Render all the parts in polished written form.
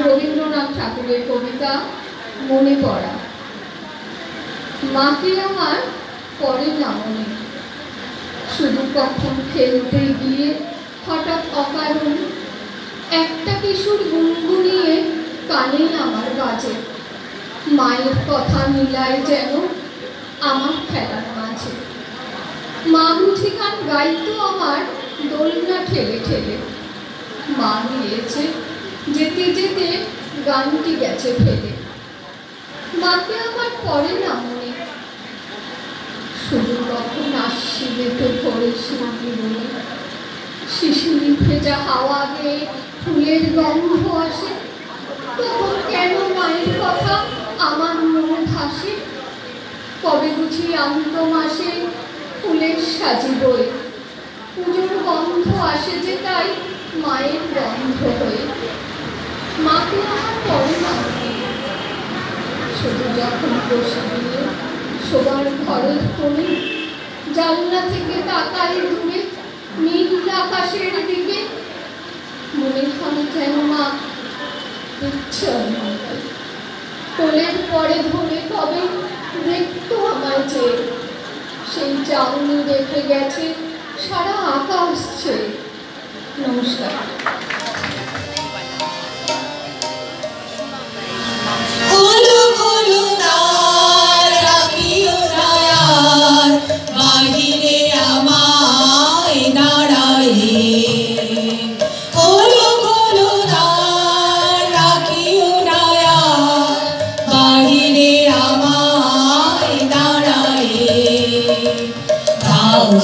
রবীন্দ্রনাথ ঠাকুরের কবিতা মনে পড়া। মাকে আমার পড়ে না মনে, শুধু কখন খেলতে গিয়ে হঠাৎ অকারণ একটা কিশোর গুনগুনিয়ে কানে আমার বাজে। মায়ের কথা মিলায় যেন আমার খেলার মাঝে। মা বুঝি গান গাইতো আমার দোলনা ঠেলে ঠেলে। মা গিয়েছে, যেতে যেতে গানটি গেছে ফেলে। মাকে আমার পড়ে না মনে, শুধু কখন আসিবে তো ভোরে শিউলি বলে। শিশির ভেজা হাওয়া গেয়ে ফুলের গন্ধ আসে, তখন কেন মায়ের কথা আমার মনে ভাসে। কবে বুঝি আন্ত মাসে ফুলের সাজিবই, পুজোর গন্ধ আসে যে তাই মায়ের গন্ধ হয়ে। মাকে আমার পড়ে না মনে, শুধু যখন বসে দিয়ে শোবার ঘরের কোণে জানলা থেকে তাকাই দূরে নীল আকাশের দিকে। মনে হয় যেন মা ইচ্ছে আমাকে কোলের পরে ধরে কবে দেখতো আমায় যে। সেই চাউনি রেখে গেছে সারা আকাশ ছেয়ে। নমস্কার।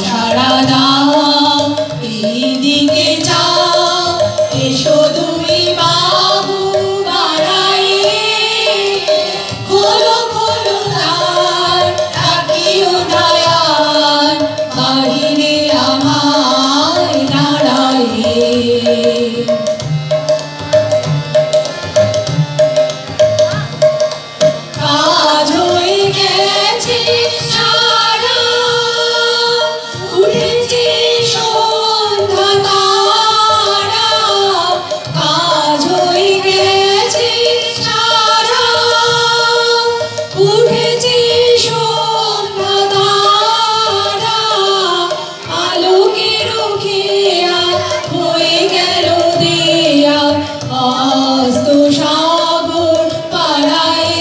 সারা দাও এইদিকে যাও, এসো তুমি বাবু বাড়াইয়ে। খোলো খোলো দ্বার, রাখিও দয়াল, বাহিরে আমায় দাঁড়াইয়ে। কাজ হয়ে গেছে সারা, উঠেছে সন্ধ্যা তারা। কাজ হয়ে গেছে সারা, উঠেছে সন্ধ্যা তারা। আলোকের খেয়া হয়ে গেল দেয়া, অস্ত সাগর পাড়ায়।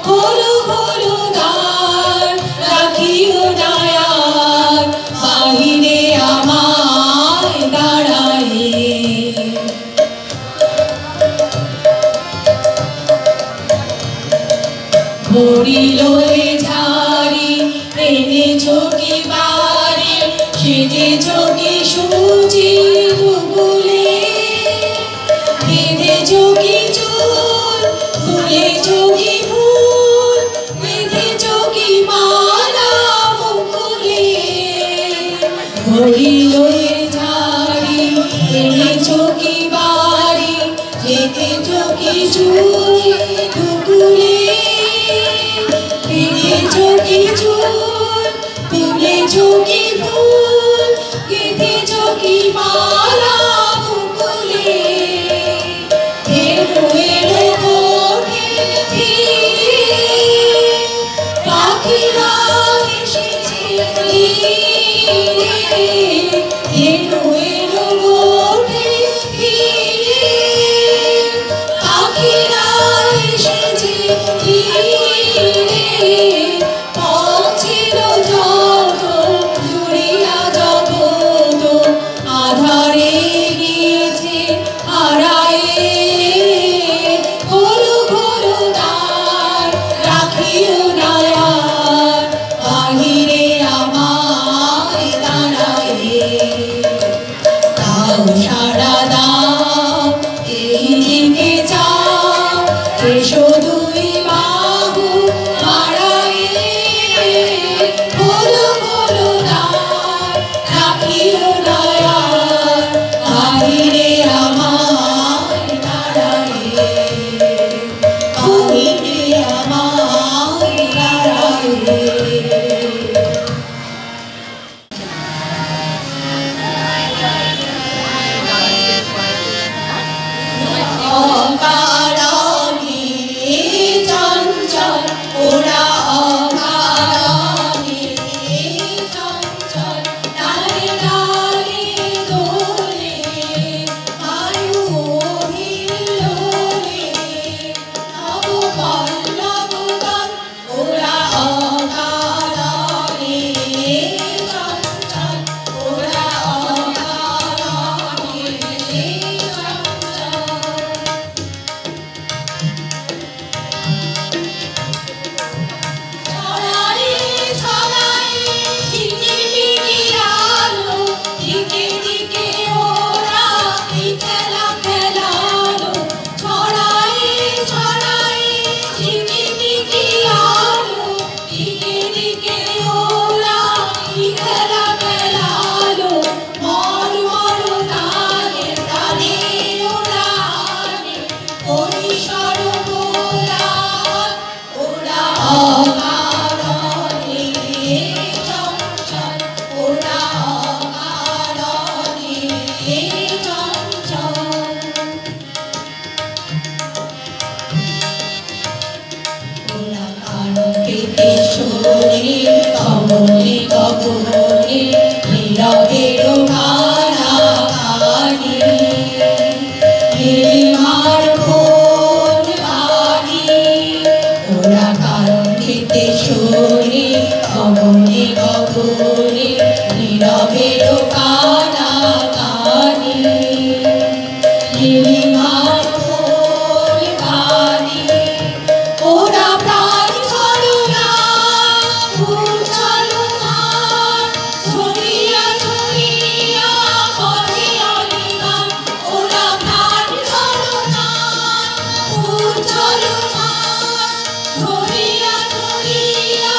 খোলো খোলো দ্বার, রাখিও দয়াল, বাহিরে আমায় দাঁড়াইয়ে। ভরিল এ ঝাড়ি, এনেছ কি বাড়ি, সেজেছ কি সুচি দুপুলে। বেঁধেছ কি চুল, তুলেছ কি ফুল, বেঁধেছ কি মালা মুকুলে। ভরিল এ ঝাড়ি, এনেছ কি বাড়ি, বেঁধেছ কি চুল দুপুলে। বেঁধেছ কি চুল, তুলেছ কি ফুল, বেঁধেছ কি মালা মুকুলে। এলো এলো ভোরে ফিরে, পাখিরা এসেছে তীরে। এলো এলো ভোরে ফিরে, পাখিরা এসেছে তীরে। পৌঁছিল যত জুড়িয়া জগত, আধারে গিয়েছে হারায়ে। খোলো খোলো দ্বার, রাখিও দয়াল, বাহিরে আমায় দাঁড়াইয়ে। দাও সারা দাও এইদিকে যাও, এসো দুই বাহু বাড়াইয়ে। খোলো খোলো দ্বার, রাখিও দয়াল, বাহিরে আমায় দাঁড়াইয়ে। বাহিরে আমায় দাঁড়াইয়ে। অকারণে চঞ্চল ওরা অকারণে চঞ্চল ওরা কারণে শোনে কমলে গগনে নীরবের কারাকারি নীলিমার কোন বাড়ি ওরা কারণে শোনে কমলে গগনে নীরবের কারাকারি নীলিমার কোন বাড়ি ওরা প্রাণ ছলনা ছলনা ছড়িয়া ছড়িয়া করে অনিমান ওরা প্রাণ ছলনা ছলনা ছড়িয়া ছড়িয়া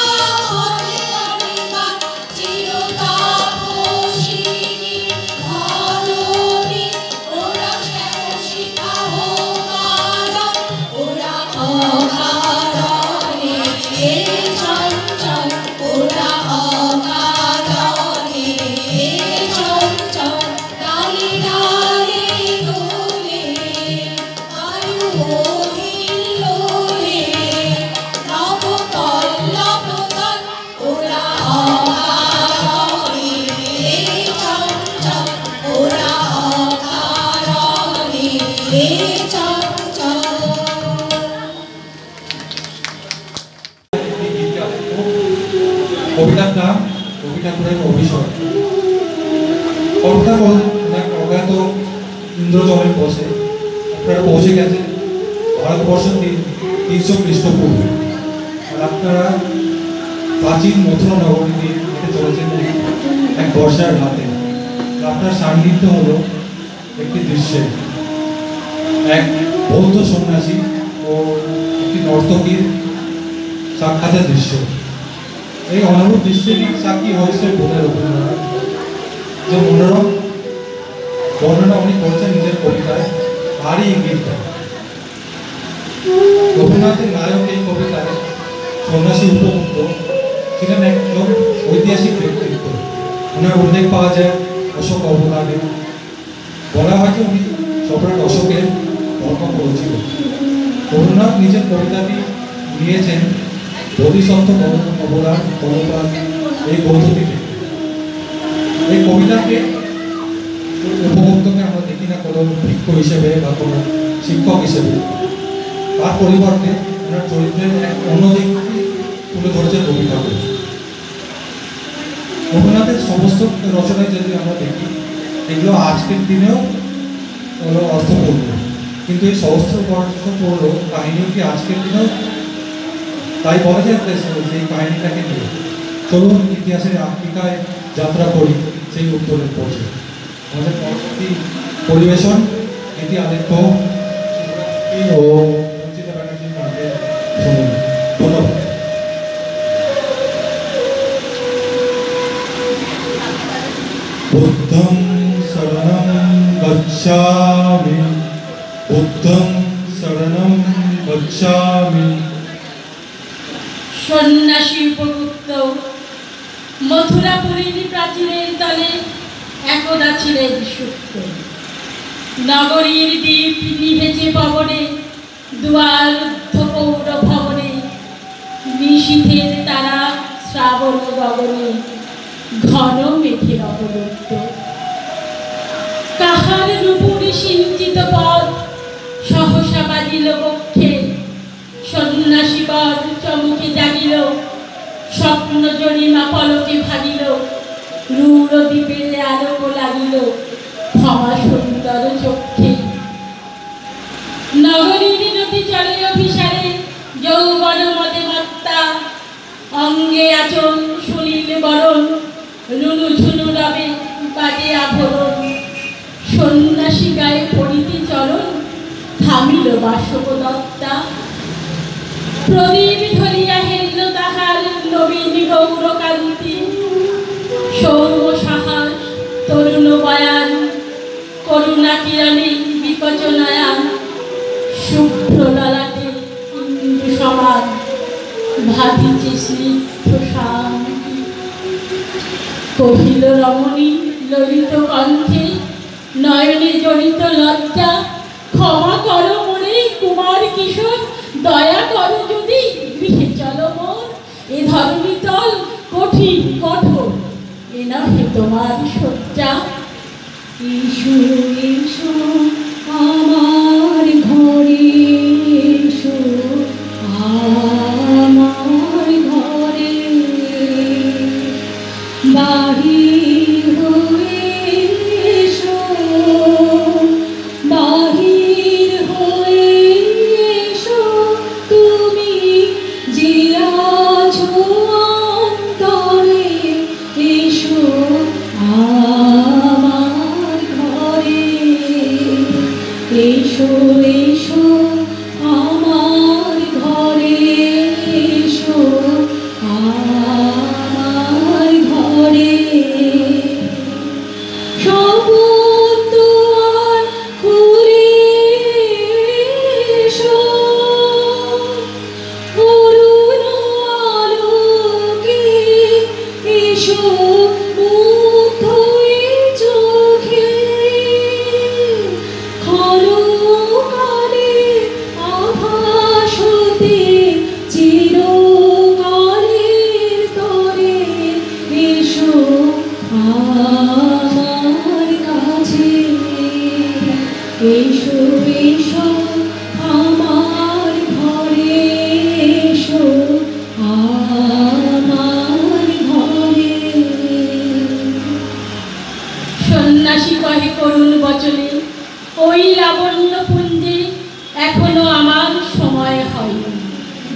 করে অনিমান চিরতাপসিনী ধরণী ওরা শিখা হোমারণ ওরা অকারণে চঞ্চল ওরা অকারণে চঞ্চল ডালে ডালে দোলে বায়ু হিল্লোলে নব পল্লবদল ওরা অকারণে চঞ্চল ওরা অকারণে চঞ্চল কবিতার নাম রবি ঠাকুরের অভিষেক। কবিতা অজ্ঞাত ইন্দ্রজলের বসে আপনারা পৌঁছে গেছেন ভারতবর্ষ 300 খ্রিস্টপূর্বে। আর আপনারা প্রাচীন মথুরা নগরী দিয়ে হেঁটে চলেছেন এক বর্ষার রাতে। আপনার সান্নিধ্য হলো একটি দৃশ্যের, এক বৌদ্ধ সন্ন্যাসী ও একটি নর্তকীর সাক্ষাতের দৃশ্য। এই অনবদ্য দৃশ্যেরই সাক্ষী হয়েছে বোধের রবীন্দ্রনাথ, যে মনোরম বর্ণনা উনি করছেন নিজের কবিতায় ভারী ইঙ্গিত দেয়। রবীন্দ্রনাথের নায়ক এই কবিতায় সন্ন্যাসী উপমুক্ত ছিলেন একজন ঐতিহাসিক ব্যক্তিত্ব। ওনার উল্লেখ পাওয়া যায় অশোক অবদানে। বলা হয় যে উনি সম্রাট অশোকের ধর্ম করেছিলেন। রবীন্দ্রনাথ নিজের কবিতাটি নিয়েছেন বোধিসত্ত্ব অবদান কর্মপাত এই পদ্ধতি থেকে। এই কবিতাকে উপভোক্তকে আমরা দেখি না কোনো ভিক্ষ হিসেবে বা কোনো শিক্ষক হিসেবে, তার পরিবর্তে ওনার চরিত্রের এক অন্য দিকটি তুলে ধরেছে রবি ঠাকুর। রবীন্দ্রনাথের সমস্ত রচনায় যদি আমরা দেখি এগুলো আজকের দিনেও হলো অর্থপূর্ণ, কিন্তু এই সহস্র অর্থপূর্ণ কাহিনীও কি আজকের দিনেও তাই বলা যায় সেই কাহিনীটাকে নিয়ে। চলুন ইতিহাসের আফ্রিকায় যাত্রা করি সেই উত্তরের পথে। আমাদের পরবর্তী পরিবেশন এটি আদিত্য ও রঞ্জিতা ব্যানার্জির মাঝে শুনুন। ধন্যবাদ। বুদ্ধং শরণং গচ্ছামি বুদ্ধং শরণং গচ্ছামি। সন্ন্যাসী উপগুপ্ত মথুরাপুরীর প্রাচীরের তলে একদা ছিলেন সুপ্ত। নগরীর দ্বীপ নিভেছে পবনে, দুয়ার রুদ্ধ পৌর ভবনে, নিশীথের তারা শ্রাবণ গগনে, ঘন মেঘের অবরুদ্ধ। কাহার রূপুরে সিঞ্চিত পথ সহসা বাজিল বক্ষে, সন্ন্যাসী বর চমকে জাগিল, স্বপ্ন জরিমা পলকে ভাগিল, রূঢ় দ্বীপের আলোক লাগিল ক্ষমা সুন্দর চক্ষে। নগরীর নদী চলে অভিসারে, যৌবন মদে মত্তা, অঙ্গে আচরণ সুনীল বরণ, রুনু ঝুনু রবে বাজে আভরণ। সন্ন্যাসী গায়ে পড়িতে চরণ, থামিল বাসব দত্তা। প্রদীপ ধরিয়া হেলিল তাহার নবীন গৌরকান্তি, সৌম সাহস তরুণ বয়ান, করুণা কিরণে বিকচ নয়ান, শুভ্র ললাটে ইন্দু সমান, ভাত কহিল রমণী ললিত কণ্ঠে, নয়নে জড়িত লজ্জা, ক্ষমা করো মোরে কুমার কিশোর, দয়া করো যদি গৃহে চলো মোর। এ ধরণী তল কঠিন কঠোর, এ নহে তোমার শয্যা। এসো এসো আমার ঘরে, এসো আমার ঘরে, বাহির হয়ে এসো, বাহির হয়ে এসো, তুমি যে আছো অন্তরে, এসো আমার ঘরে, এসো এসো আমার ঘরে, এসো আমার ঘরে। সপন দুয়ার খুলে এসো, অরুণ আলোকে এসো, মুগ্ধ এ চোখে, ক্ষণকালে আভাস হতে চিরকালের তরে, এসো আমার কাছে, এসো এসো আমার ঘরে, এসো আমার ঘরে। সন্ন্যাসী কহে করুণ বচনে, ওই লাবণ্য পুঞ্জে এখনো আমার সময় হয়নি,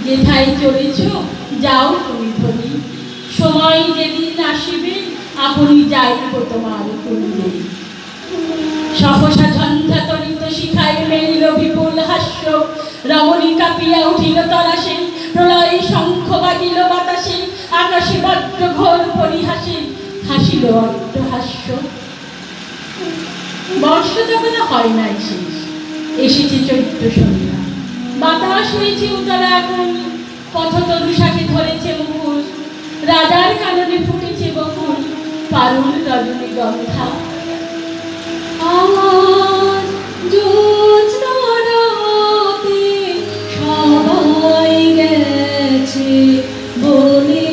যেথায় চলেছ যাও তুমি ধরি, সময় যেদিন আসিবে আপনি যাইব তোমার কুঞ্জে। সহসা ঝঞ্ঝাতরিত শিখায় মেলিল বিপুল হাস্য, রমণী কাঁপিয়া উঠিল তরাসে, প্রলয় শঙ্খ বাজিল বাতাসে, আকাশে বজ্র ঘোর পরিহাসে, হাসিল অট্টহাস্য। বর্ষ যখন হয় নাই শেষ, এসেছে চৈত্র সন্ধ্যা, বাতাস হয়েছে উতলা আগুন, পথতরু শাকে ধরেছে মুকুল, রাজার কাননে ফুটেছে বকুল, পারুল রজনীগন্ধা। আমার জ্যোৎস্না রাতে সবাই গেছে বলে,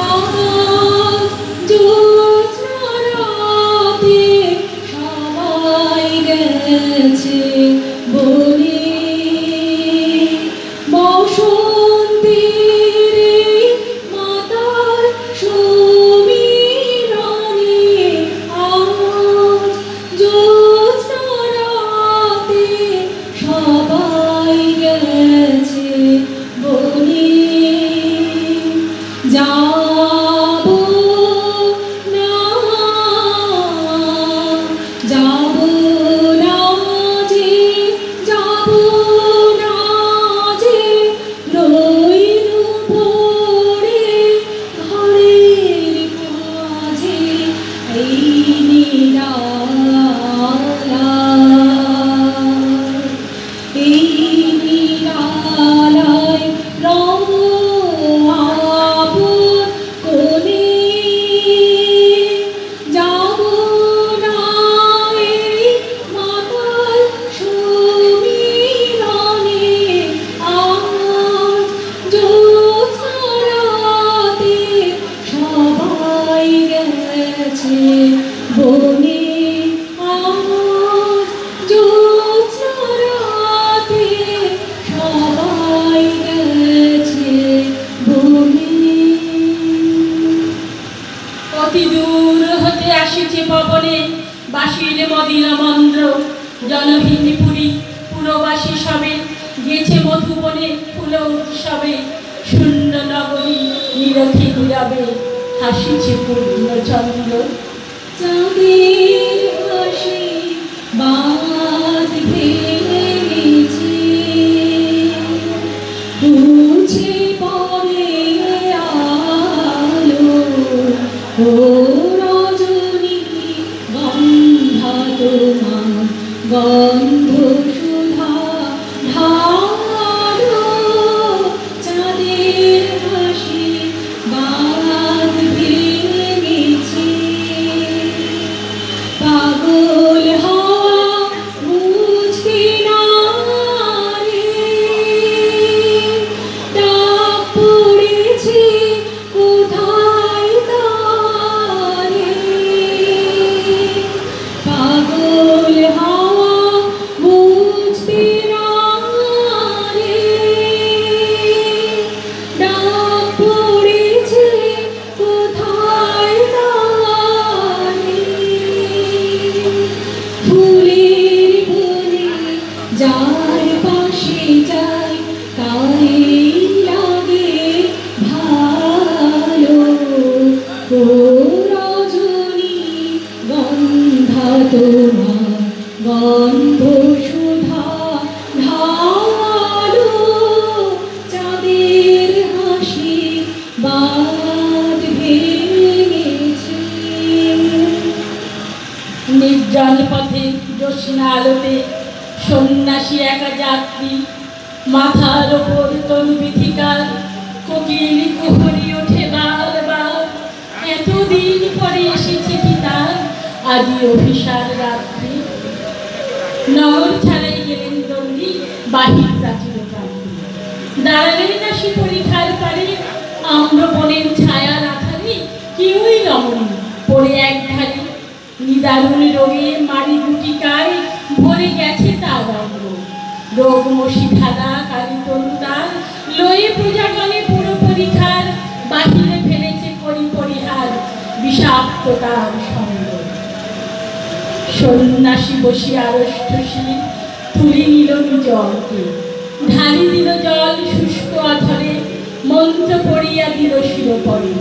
আমার জ্যোৎস্না রাতে সবাই গেছে বলে, বসন্তের মাতার সমীরণে আজ জ্যোৎস্না রাতে সবাই গেছে বলে, যাব না, যাব না যে, যাব না যে, রইল পড়ে ঘরের কাছে, এই নিরালায়, এই নিরালায় রব আপন কোণে, যাব না এই মাতাল সমীরণে, আজ জ্যোৎস্না রাতে সবাই গেছে বনে, আজ জ্যোৎস্না রাতে সবাই গেছে বনে। অতি দূর হতে আসিছে পবনে বাঁশির মদিরা মন্দ্র, জনহীন পুরী পুরবাসী সবে গেছে মধুবনে ফুল উৎসবে, শূন্য নগরী নিরখে নীরবে হাসিছে পূর্ণচন্দ্র। চাঁদের হাসি বাঁধ ভেঙেছে, বুঝে পড়ে আলো, ও রজনী গন্ধা তোমার গন্ধ সুধা ঢালো, চাঁদের হাসি বাঁধ ভেঙেছে, তোমার গন্ধ সুধা ঢালো চাঁদের হাসি বাদ ভেঙেছে। নির্জন পথে জ্যোৎস্না আলোতে সন্ন্যাসী একা যাত্রী, মাথার ওপর তরু বিথিকার, কোকিল কুহুরি ওঠে বারবার। এতদিন পরে এসেছে কি তার আদি অভিসার রাত্রি। নগর ছাড়াই গেলেন দণ্ডী বাহির প্রাচীর প্রান্তে, দাঁড়ালেন আসি পরীক্ষার পারে। আম্রবনের ছায়ার আধারে কেউই রমণী পড়ে এক ধারে। নিদারুণ রোগে মারি গুটিকায় ভরে গেছে তার অঙ্গ। রোগ মশি ধারা কালী তরুতার লয়ে প্রজাগণে পুরো পরীক্ষার। বাহিরে ফেলেছে পরিহার বিষাক্ততার সঙ্গ। সন্ন্যাসী বসে আড়ষ্টশীল তুলে নিল জলকে, ঢালি দিল জল শুষ্ক অধরে, মন্ত্র পড়িয়া দিল শিরোপরে।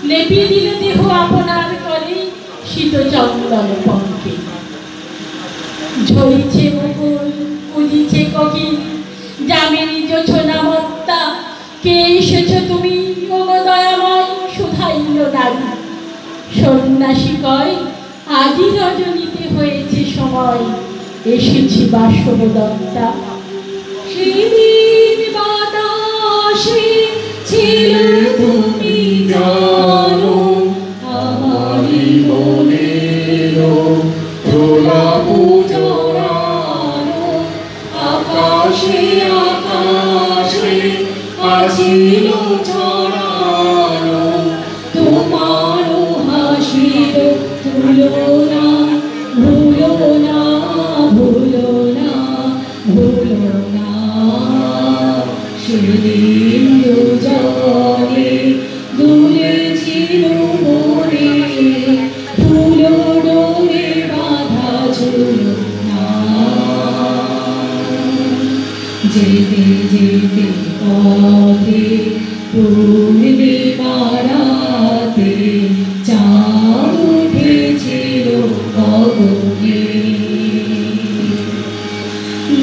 লেপিয়ে দিল দেহ আপনার করে শীত চন্দন পঙ্কে। ঝরিছে মুকুল কুজিছে কোকিল, যামিনী জোছনা মত্তা। কে এসেছ তুমি ওগো দয়াময় সুধাইল নারী। সন্ন্যাসী কয় আদি রজনীতে হয়েছে সময়, এসেছি বাসবদত্তা। সেদিন বাতাসে ছিলে তুমি জানো, আমারি মনেরও প্রলাপ জড়ানো। আকাশে আকাশে আছিল ছড়ানো, তোমারও হাসির তুলনা ভুলো না, ভুলো না, ভুলো না। সেদিন দুজনে দুলেছিল মনে, ফুলো ডোরে বাঁধা ঝুলনা। যেতে যেতে পথে পূর্ণিমারাতে চাঁদ উঠেছিল গগনে।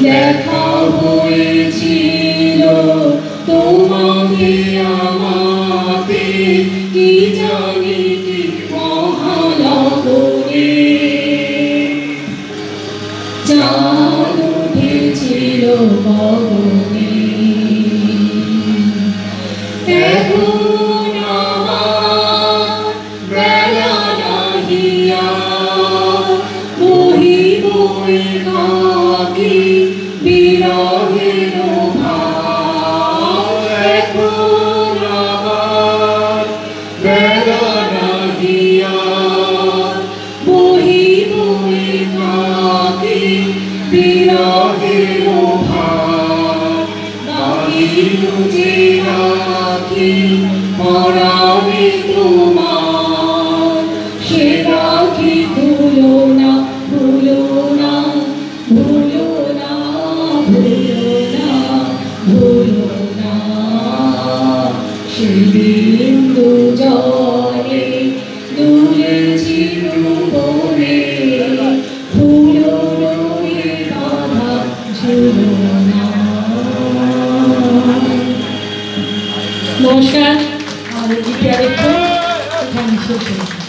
দেখা হয়েছিল তোমাকে আমাকে, কি জানি কি মহালগনে। চাঁদ উঠেছিল গগনে। এখন আমার বেলা নাহিয়া বহিব একাকী বিরহের ভাব। এখন আমার বেলা নাহিয়া বহিব একাকী বিরহের ভাব। বাহির যে রাখি পরাণে তোমার, সে রাখি ভুলো না, ভুলো না, ভুলো না, ভুলো না, ভুলো না। সেদিন দুজনে দুলেছিল মনে, ফুলো ডোরে বাঁধা ঝুলনা। নমস্কার, আমাদের জিপিআর এখানে শেষ হয়েছে।